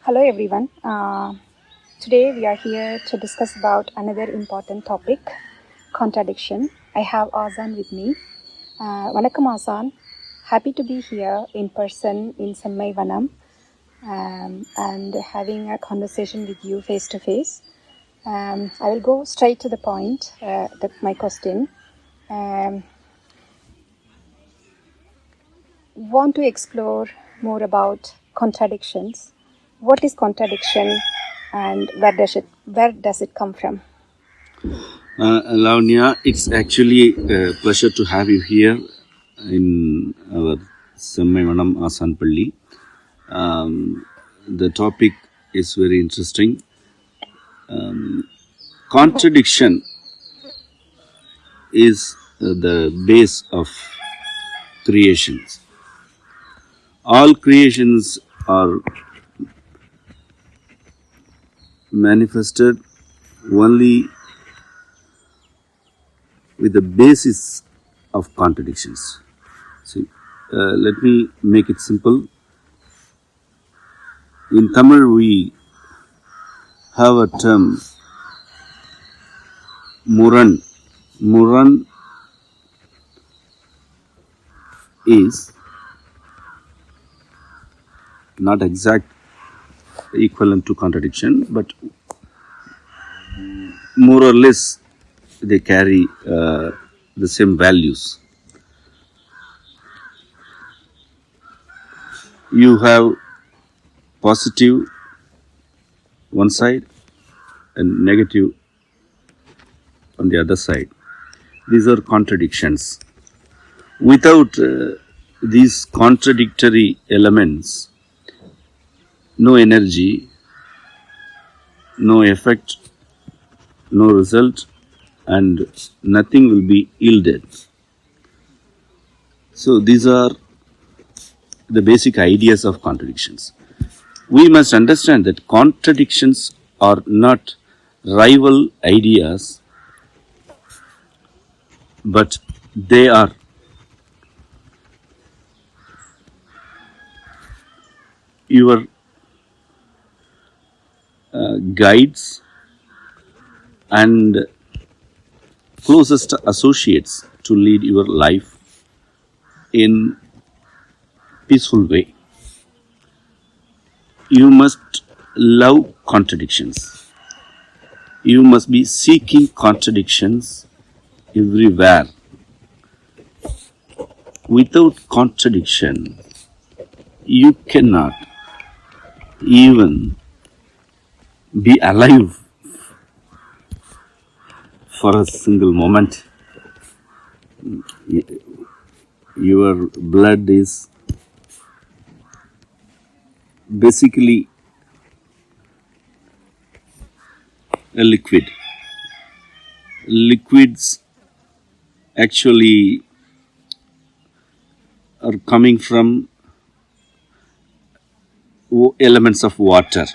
Hello everyone. Today we are here to discuss about another important topic, contradiction. I have Aasaan with me. Vanakkam Aasaan. Happy to be here in person in Semmai and having a conversation with you face to face. I will go straight to the point. My question. Want to explore more about contradictions. What is contradiction and where does it come from? Lavanya, it's actually a pleasure to have you here in our Semmai Aasaan M. The topic is very interesting. Contradiction is the base of creations. All creations are manifested only with the basis of contradictions. See, let me make it simple. In Tamil, we have a term, Muran. Muran is not exact equivalent to contradiction, but more or less they carry the same values. You have positive one side and negative on the other side. These are contradictions. Without these contradictory elements, no energy, no effect, no result, and nothing will be yielded. So these are the basic ideas of contradictions. We must understand that contradictions are not rival ideas, but they are your guides and closest associates to lead your life in peaceful way. You must love contradictions. You must be seeking contradictions everywhere. Without contradiction, you cannot even be alive for a single moment. Your blood is basically a liquid. Liquids actually are coming from elements of water.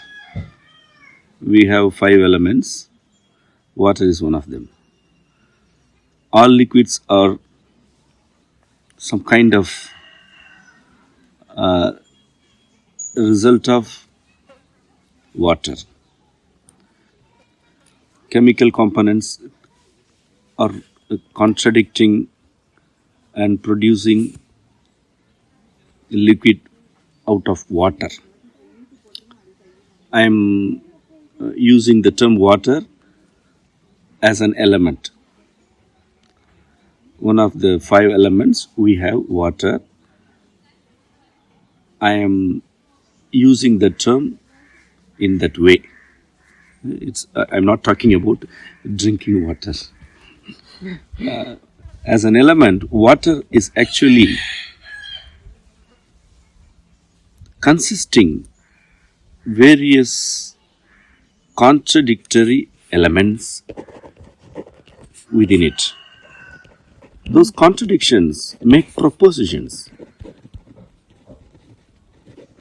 We have 5 elements. Water is one of them. All liquids are some kind of result of water. Chemical components are contradicting and producing liquid out of water. I am using the term water as an element. One of the 5 elements, we have water. I am using the term in that way. I'm not talking about drinking water. As an element, water is actually consisting various contradictory elements within it. Those contradictions make propositions.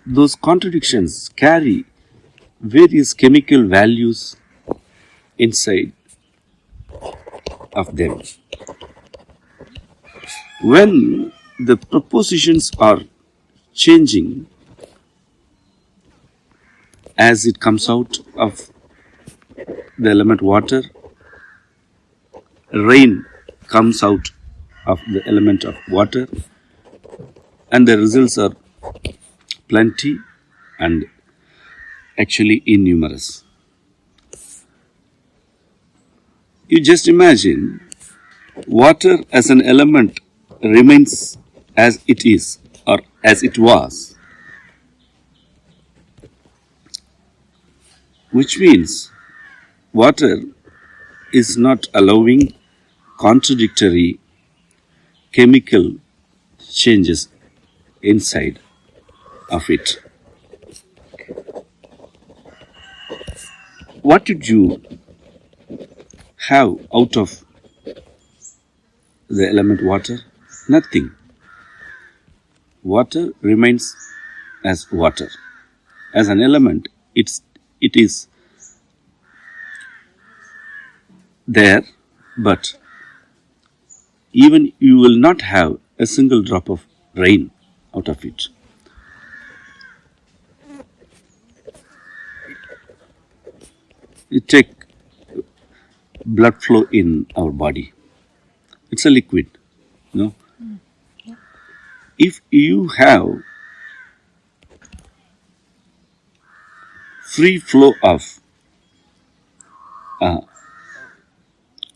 Those contradictions carry various chemical values inside of them. When the propositions are changing, as it comes out of the element water, rain comes out of the element of water, and the results are plenty and actually innumerous. You just imagine water as an element remains as it is or as it was, which means water is not allowing contradictory chemical changes inside of it. What did you have out of the element water? Nothing. Water remains as water. As an element, it is there, but even you will not have a single drop of rain out of it. You take blood flow in our body. It's a liquid, no? If you have free flow of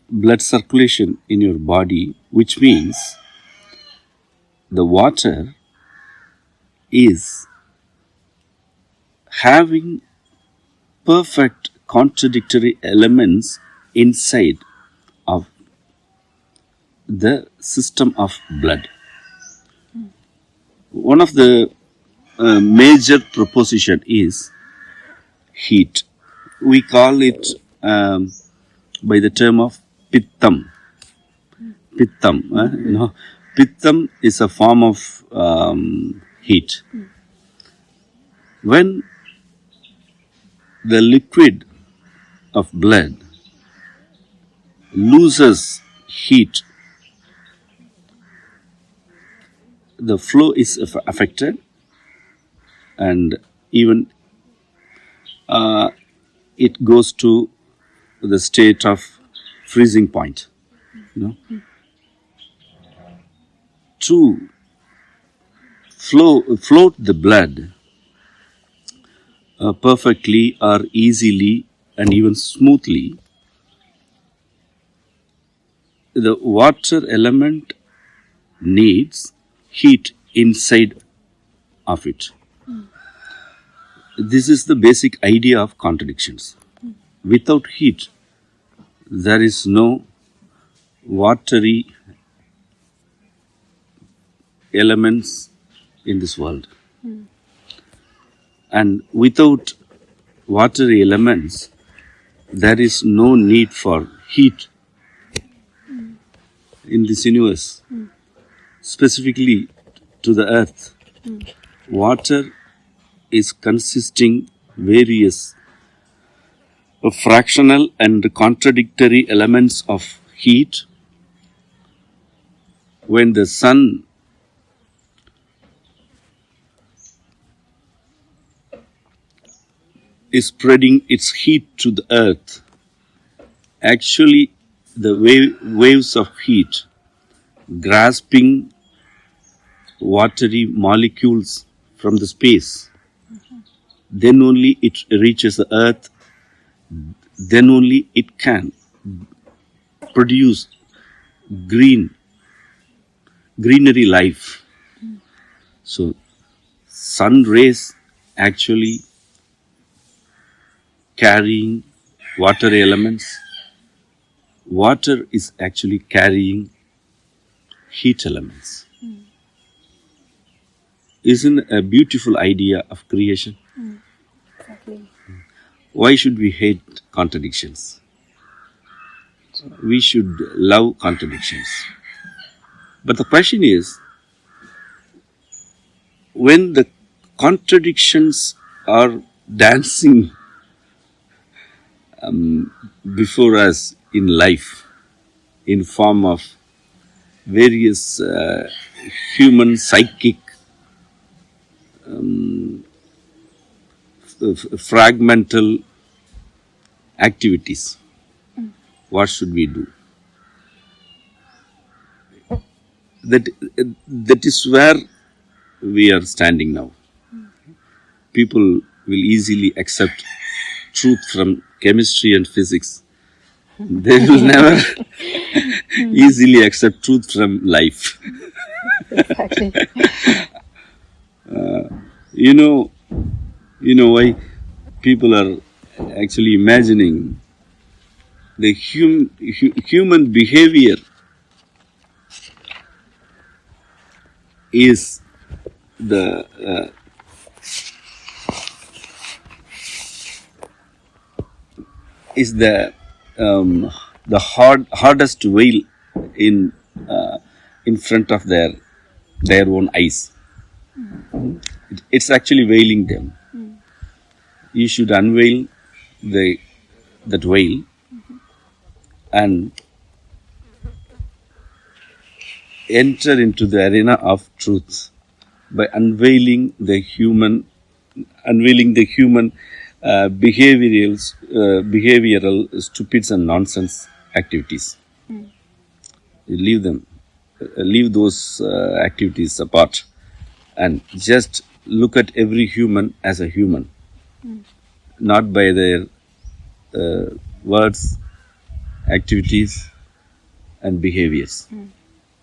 blood circulation in your body, which means the water is having perfect contradictory elements inside of the system of blood. One of the major proposition is heat. We call it by the term of pittam. Pittam. Pittam is a form of heat. When the liquid of blood loses heat, the flow is affected, and even it goes to the state of freezing point. To float the blood perfectly or easily and even smoothly, the water element needs heat inside of it. This is the basic idea of contradictions. Without heat, there is no watery elements in this world. And without watery elements, there is no need for heat in this universe. Specifically to the earth, water is consisting various fractional and contradictory elements of heat. When the sun is spreading its heat to the earth, actually the waves of heat grasping watery molecules from the space, then only it reaches the earth, then only it can produce greenery life. So sun rays actually carrying water elements. Water is actually carrying heat elements. Isn't a beautiful idea of creation? Exactly. Why should we hate contradictions? We should love contradictions. But the question is, when the contradictions are dancing before us in life in form of various human psychic fragmental activities. What should we do? That is where we are standing now. People will easily accept truth from chemistry and physics. They will never easily accept truth from life. Exactly. You know why people are actually imagining the human behavior is the hardest veil in in front of their own eyes. It's actually veiling them. You should unveil that veil and enter into the arena of truth by unveiling the human behavioral stupids and nonsense activities. You leave those activities apart and just look at every human as a human, not by their words, activities and behaviors.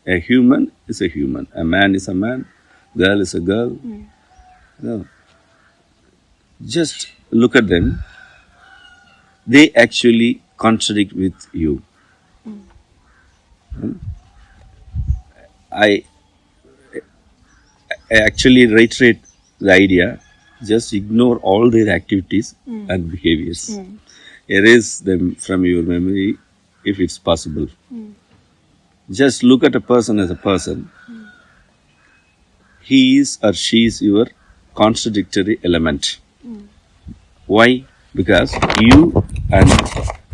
A human is a human, a man is a man, girl is a girl. No. Just look at them. They actually contradict with you. I actually reiterate the idea. Just ignore all their activities and behaviors. Erase them from your memory if it's possible. Just look at a person as a person. He is or she is your contradictory element. Why? Because you and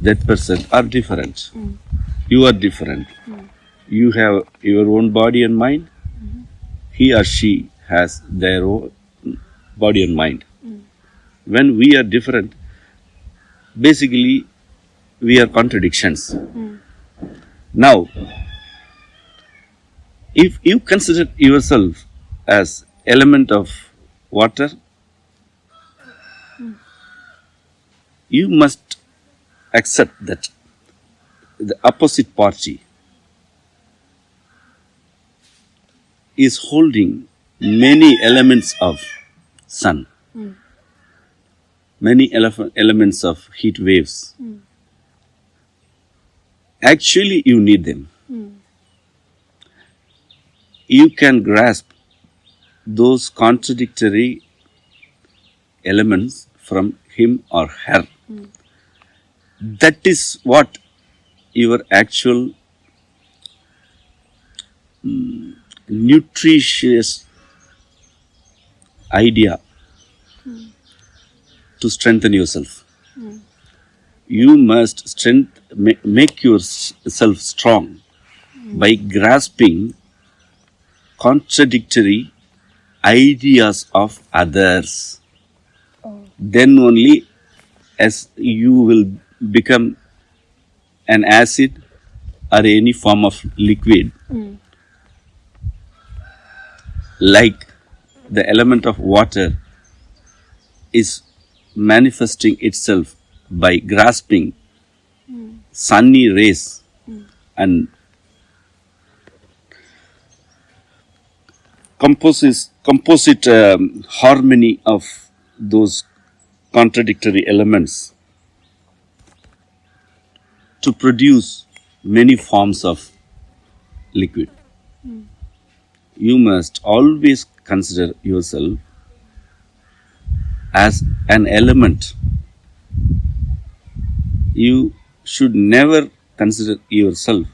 that person are different. You are different. You have your own body and mind. He or she has their own body and mind. When we are different, basically we are contradictions. Now, if you consider yourself as element of water, you must accept that the opposite party is holding many elements of sun, many elements of heat waves. Actually, you need them. You can grasp those contradictory elements from him or her. That is what your actual nutritious idea to strengthen yourself. You must make yourself strong by grasping contradictory ideas of others. Then only as you will become an acid or any form of liquid, like the element of water is manifesting itself by grasping sunny rays and composite harmony of those contradictory elements to produce many forms of liquid. You must always consider yourself as an element. You should never consider yourself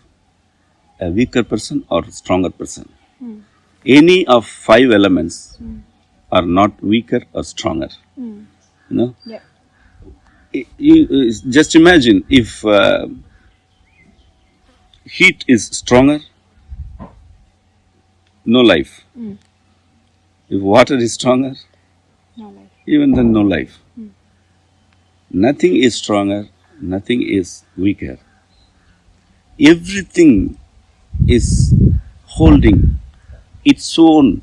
a weaker person or stronger person. Any of 5 elements are not weaker or stronger. You know? Yeah. You just imagine if heat is stronger, no life. If water is stronger, No life. even then no life. Nothing is stronger, nothing is weaker. Everything is holding its own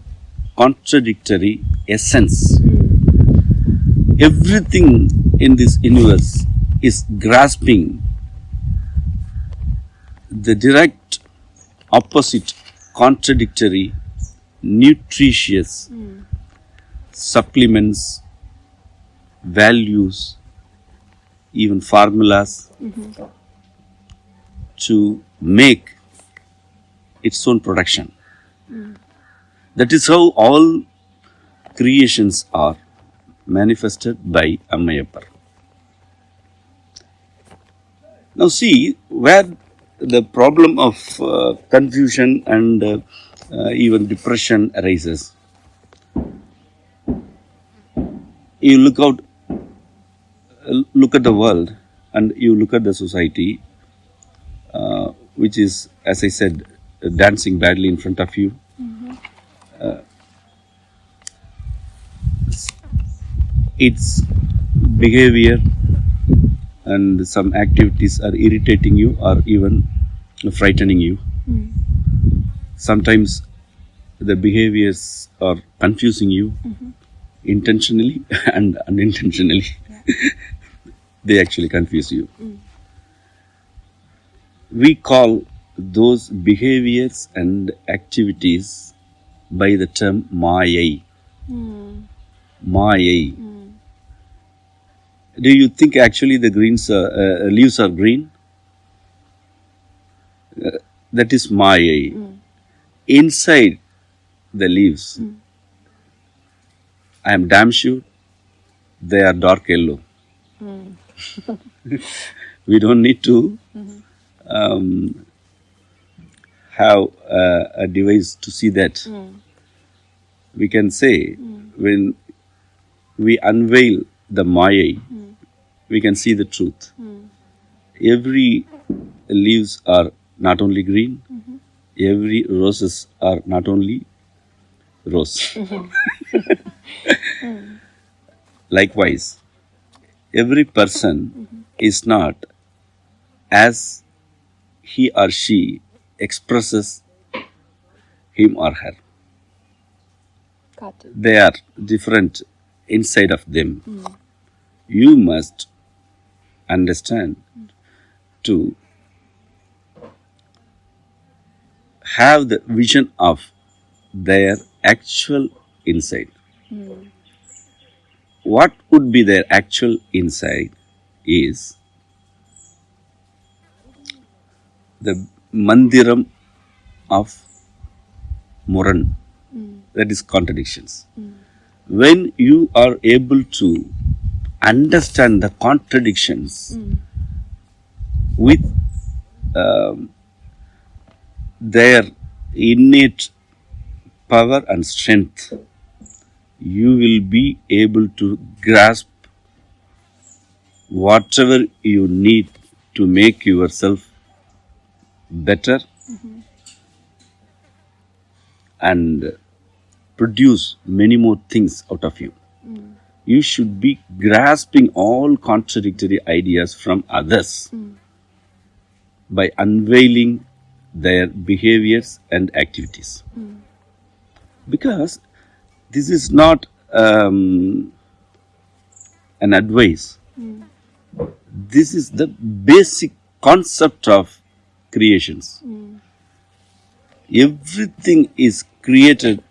contradictory essence. Everything in this universe is grasping the direct opposite, contradictory, nutritious supplements, values, even formulas to make its own production. That is how all creations are manifested by Ammayapar. Now see where the problem of confusion and even depression arises. You look at the world and you look at the society, which is, as I said, dancing badly in front of you. Its behavior and some activities are irritating you or even frightening you. Sometimes the behaviors are confusing you intentionally and unintentionally. They actually confuse you. We call those behaviors and activities by the term Mayai. Mayai. Do you think actually the leaves are green? That is Mayai. Inside the leaves, I am damn sure they are dark yellow. We don't need to have a device to see that. We can say when we unveil the Mayai, we can see the truth. Every leaves are not only green, every roses are not only rose. Likewise, every person is not as he or she expresses him or her. Got it. They are different inside of them. You must understand to have the vision of their actual inside. What would be their actual inside is the mandiram of Muran, that is contradictions. When you are able to understand the contradictions with their innate power and strength, you will be able to grasp whatever you need to make yourself better and produce many more things out of you. You should be grasping all contradictory ideas from others by unveiling their behaviors and activities. Because this is not an advice. This is the basic concept of creations. Everything is created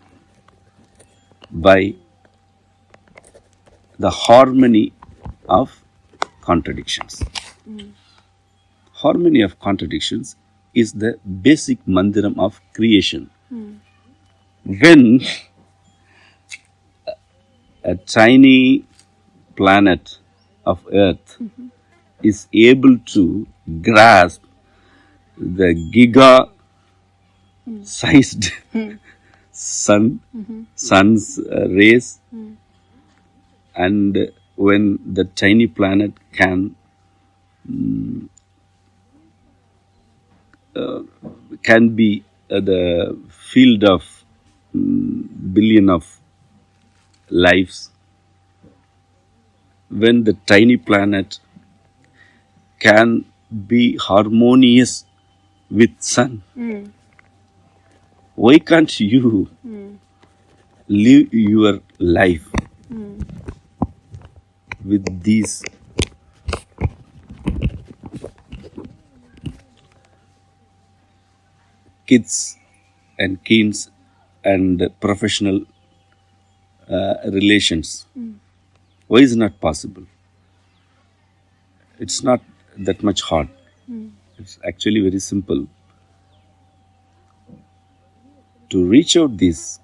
by the harmony of contradictions. Harmony of contradictions is the basic mandiram of creation. When a tiny planet of Earth is able to grasp the giga-sized sun's rays, and when the tiny planet can be the field of billion of lives, when the tiny planet can be harmonious with sun, why can't you live your life with these kids and kins and professional relations? Why is it not possible? It's not that much hard. It's actually very simple. To reach out this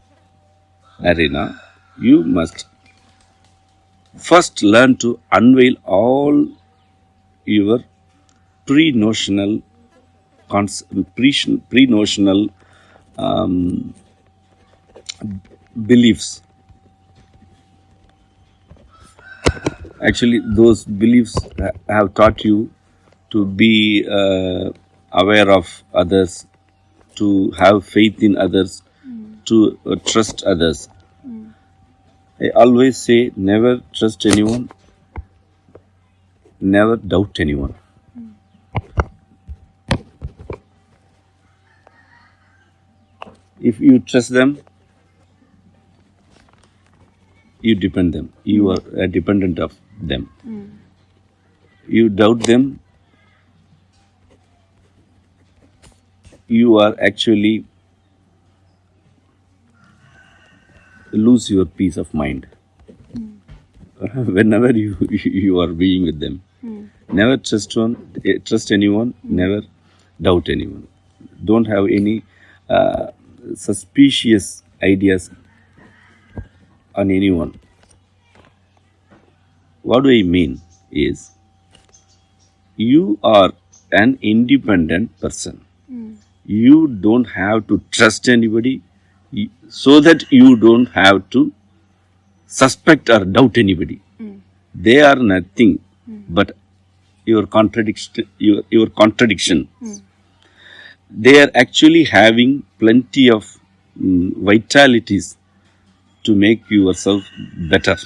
arena, you must first learn to unveil all your pre-notional beliefs. Actually, those beliefs have taught you to be aware of others, to have faith in others, to trust others. I always say, never trust anyone, never doubt anyone. If you trust them, you depend them. You are dependent of them. You doubt them, you are actually lose your peace of mind. Whenever you are being with them. Never trust anyone, never doubt anyone. Don't have any suspicious ideas on anyone. What do I mean is, you are an independent person. You don't have to trust anybody, so that you don't have to suspect or doubt anybody. They are nothing but your contradiction. Your contradiction. They are actually having plenty of vitalities to make yourself better,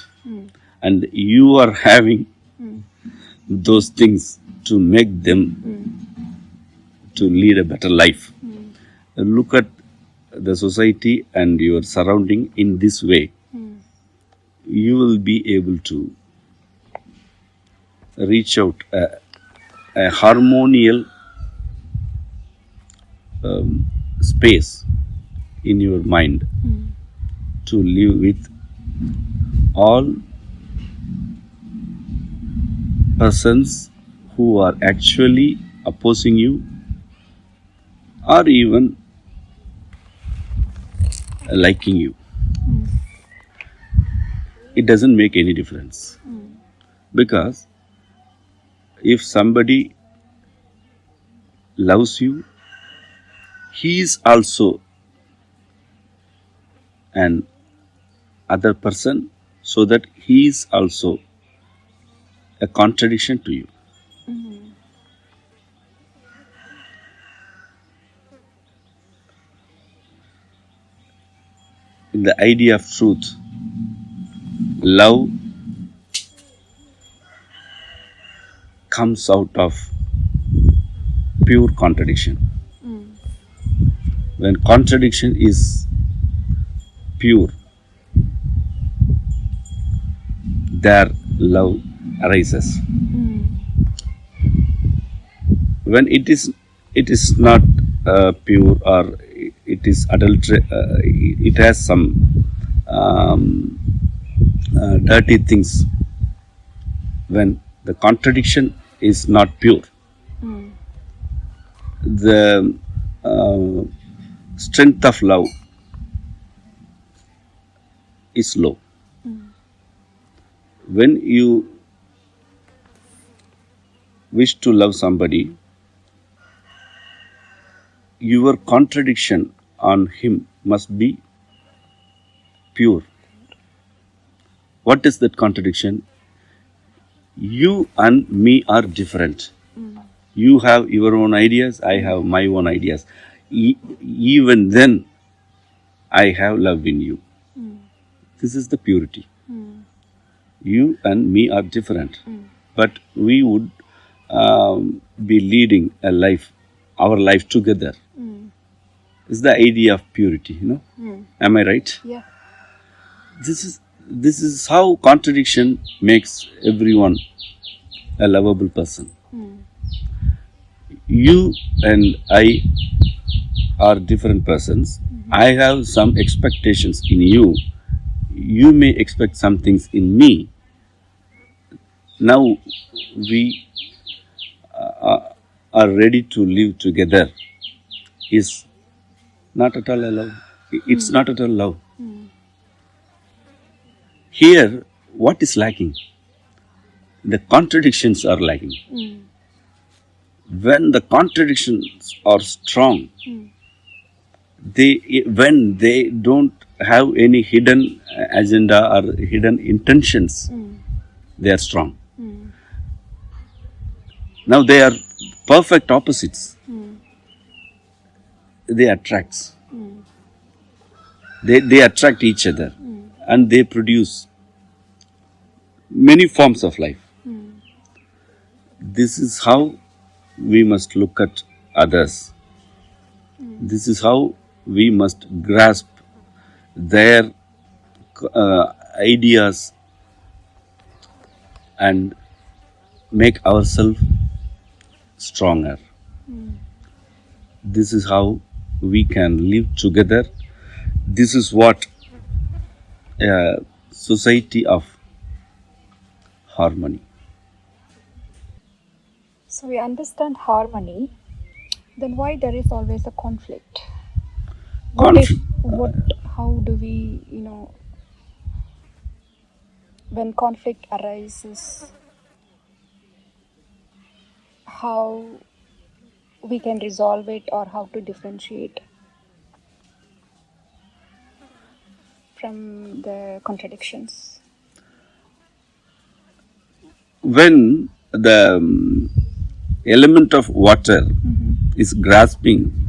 and you are having those things to make them to lead a better life. Look at the society and your surrounding in this way. You will be able to reach out a harmonious space in your mind to live with all persons who are actually opposing you or even liking you. It doesn't make any difference, because if somebody loves you, he is also an other person, so that he is also a contradiction to you. In the idea of truth, love comes out of pure contradiction. When contradiction is pure, there love arises. When it is not pure, or it is adulterate, it has some dirty things. When the contradiction is not pure, the strength of love is low. When you wish to love somebody, your contradiction on him must be pure. What is that contradiction? You and me are different. You have your own ideas, I have my own ideas. Even then, I have love in you. This is the purity. You and me are different, but we would be leading a life, our life together. Is the idea of purity, Am I right? Yeah. This is how contradiction makes everyone a lovable person. You and I are different persons. I have some expectations in you. You may expect some things in me. Now we are ready to live together. Is not at all a love. It's not at all love. Here, what is lacking? The contradictions are lacking. When the contradictions are strong, when they don't have any hidden agenda or hidden intentions, they are strong. Now they are perfect opposites. They attract. They attract each other, and they produce many forms of life. This is how we must look at others. This is how we must grasp their ideas and make ourselves stronger. This is how we can live together. This is what a society of harmony. So we understand harmony, then why there is always a conflict? How do we, when conflict arises, how we can resolve it or how to differentiate from the contradictions? When the element of water is grasping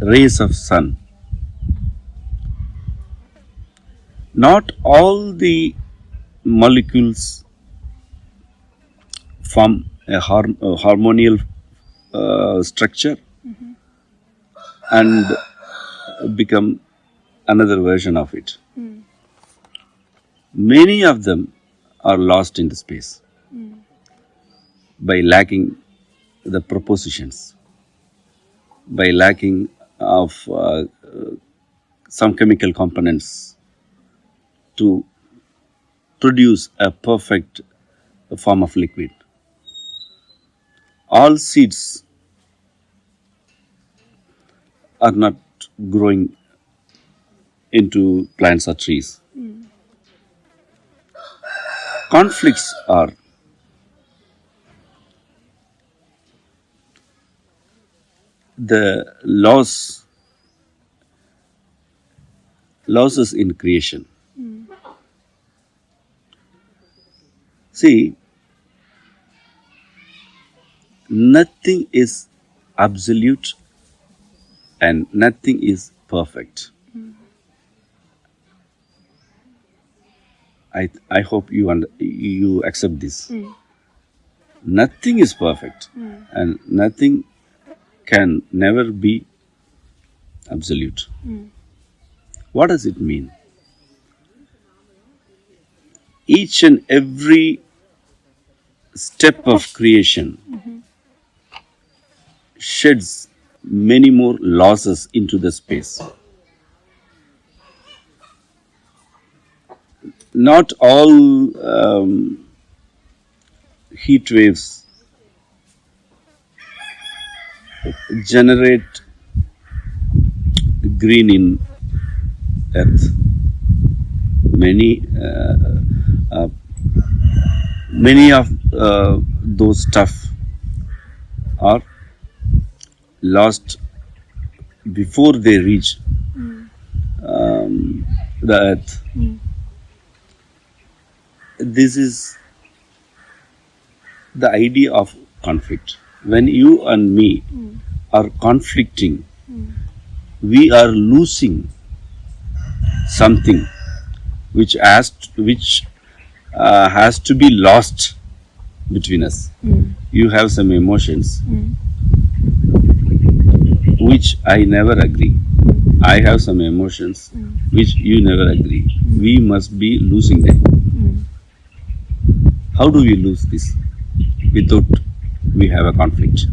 rays of sun, not all the molecules form a harmonial structure and become another version of it. Many of them are lost in the space by lacking the propositions, by lacking of some chemical components to produce a perfect form of liquid. All seeds are not growing into plants or trees. Conflicts are the losses in creation. See, nothing is absolute and nothing is perfect. I hope you accept this. Nothing is perfect and nothing can never be absolute. What does it mean? Each and every step of creation sheds many more losses into the space. Not all heat waves generate green in earth. Many of those stuff are lost before they reach the earth. This is the idea of conflict. When you and me are conflicting, we are losing something has to be lost between us. You have some emotions which I never agree. I have some emotions which you never agree. We must be losing them. How do we lose this? Without we have a conflict.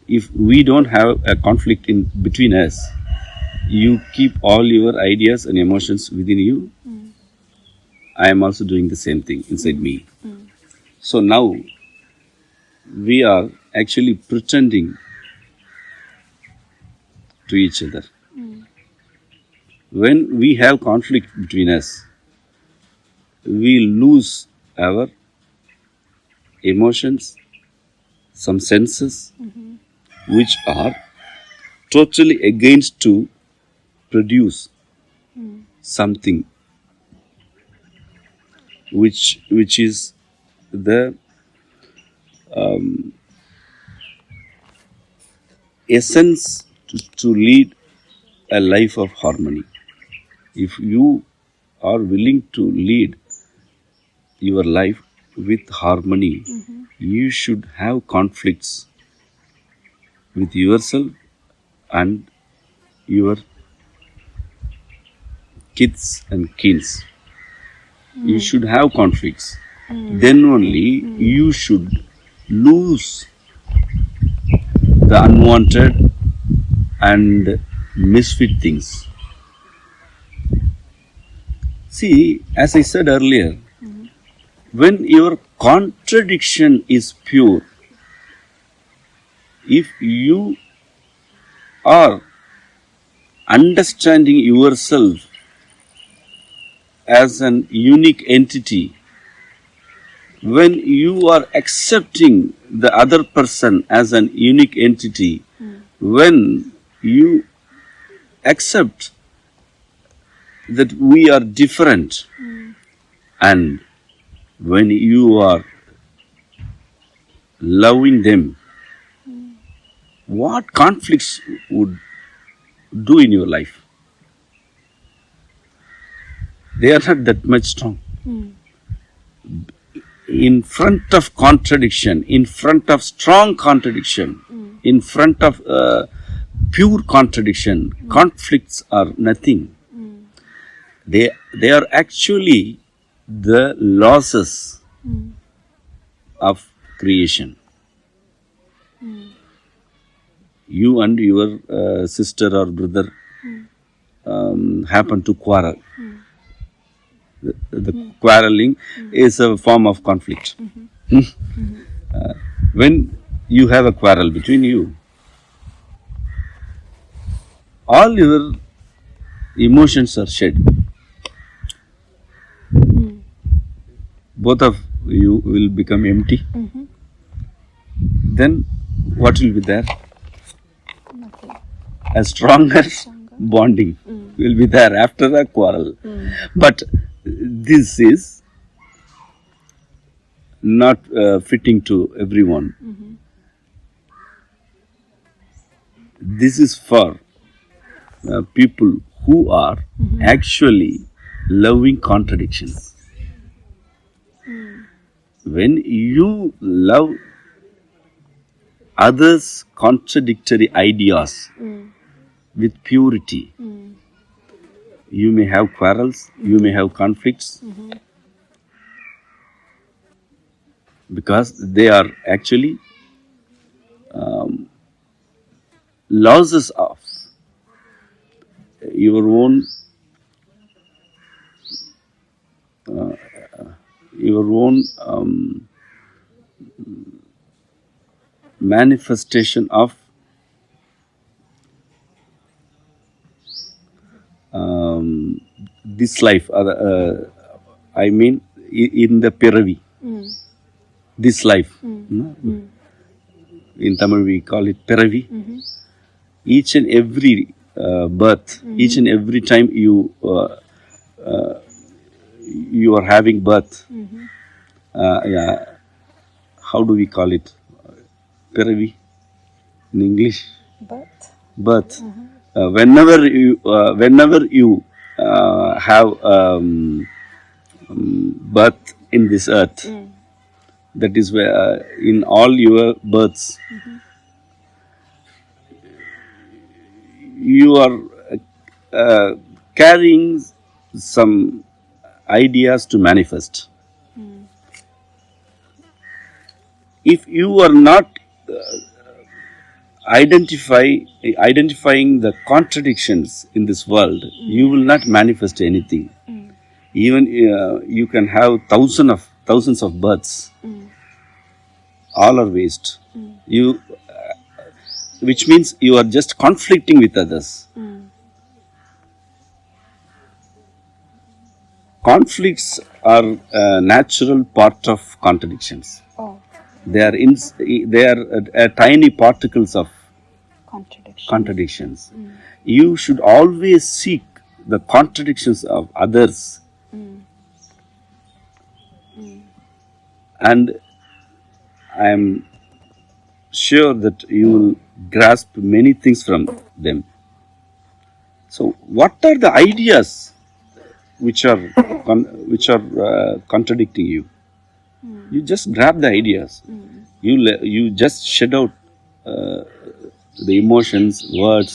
If we don't have a conflict in between us, you keep all your ideas and emotions within you. I am also doing the same thing inside me. So now we are actually pretending to each other. When we have conflict between us, we lose our emotions, some senses, which are totally against to produce something which is the essence to lead a life of harmony. If you are willing to lead your life with harmony, you should have conflicts with yourself and your kids and kins. You should have conflicts. Then only you should lose the unwanted and misfit things. See, as I said earlier, when your contradiction is pure, if you are understanding yourself as an unique entity, when you are accepting the other person as an unique entity, when you accept that we are different, and when you are loving them, what conflicts would do in your life? They are not that much strong. In front of contradiction, in front of strong contradiction, in front of pure contradiction, conflicts are nothing. They are actually the losses of creation. You and your sister or brother happen to quarrel. The quarreling is a form of conflict. When you have a quarrel between you, all your emotions are shed. Both of you will become empty. Then what will be there? Nothing. A stronger bonding will be there after a quarrel. But this is not fitting to everyone. This is for people who are actually loving contradictions. When you love others' contradictory ideas with purity, you may have quarrels, you may have conflicts, because they are actually losses of your own manifestation of this life. I mean, in the Piravi, this life. In Tamil we call it Piravi. Each and every birth, each and every time you are having birth, how do we call it? Piravi in English? Birth. Birth. Whenever you have birth in this earth. That is where in all your births, you are carrying some ideas to manifest. If you are not identifying the contradictions in this world, you will not manifest anything. Even you can have thousands of births, all are waste. You, which means you are just conflicting with others. Conflicts are a natural part of contradictions. Oh, They are tiny particles of contradictions. You should always seek the contradictions of others. And I am sure that you will grasp many things from them. So, what are the ideas which are contradicting you? You just grab the ideas. You just shed out the emotions, words,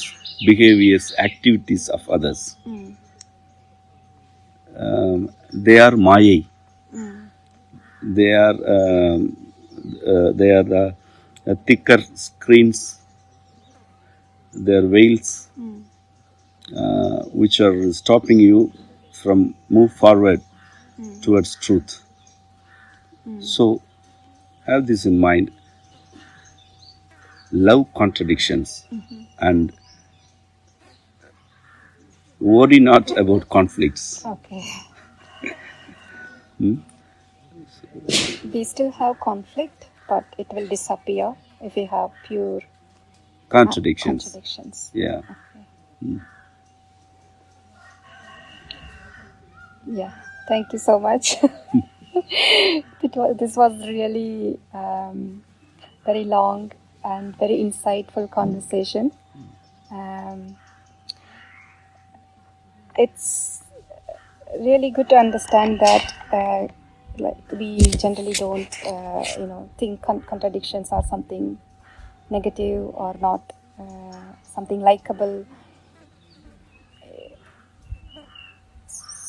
behaviors, activities of others. They are Maya. They are the thicker screens. They are veils which are stopping you from move forward towards truth. So have this in mind. Love contradictions and worry not about conflicts. okay. We still have conflict, but it will disappear if we have pure Contradictions. Yeah. Okay. Yeah. Thank you so much. This was really very long and very insightful conversation. It's really good to understand that like we generally don't think contradictions are something negative or not something likable.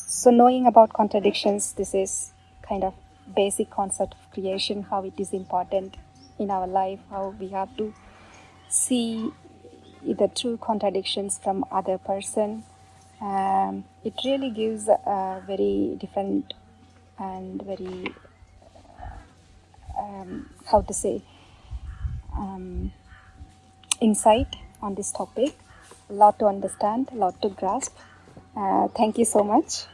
So knowing about contradictions, this is kind of basic concept of creation, how it is important in our life, how we have to see the true contradictions from other person. It really gives a very different and very how to say insight on this topic. A lot to understand, a lot to grasp. Thank you so much.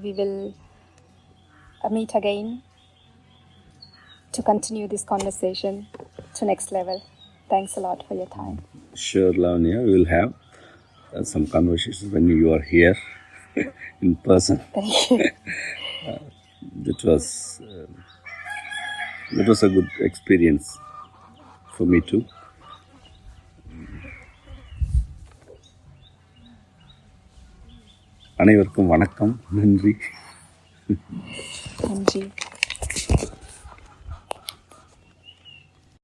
We will meet again to continue this conversation to next level. Thanks a lot for your time. Sure, Lavanya. We will have some conversations when you are here in person. Thank you. That was a good experience for me too. அனைவருக்கும் வணக்கம், நன்றி. நன்றி.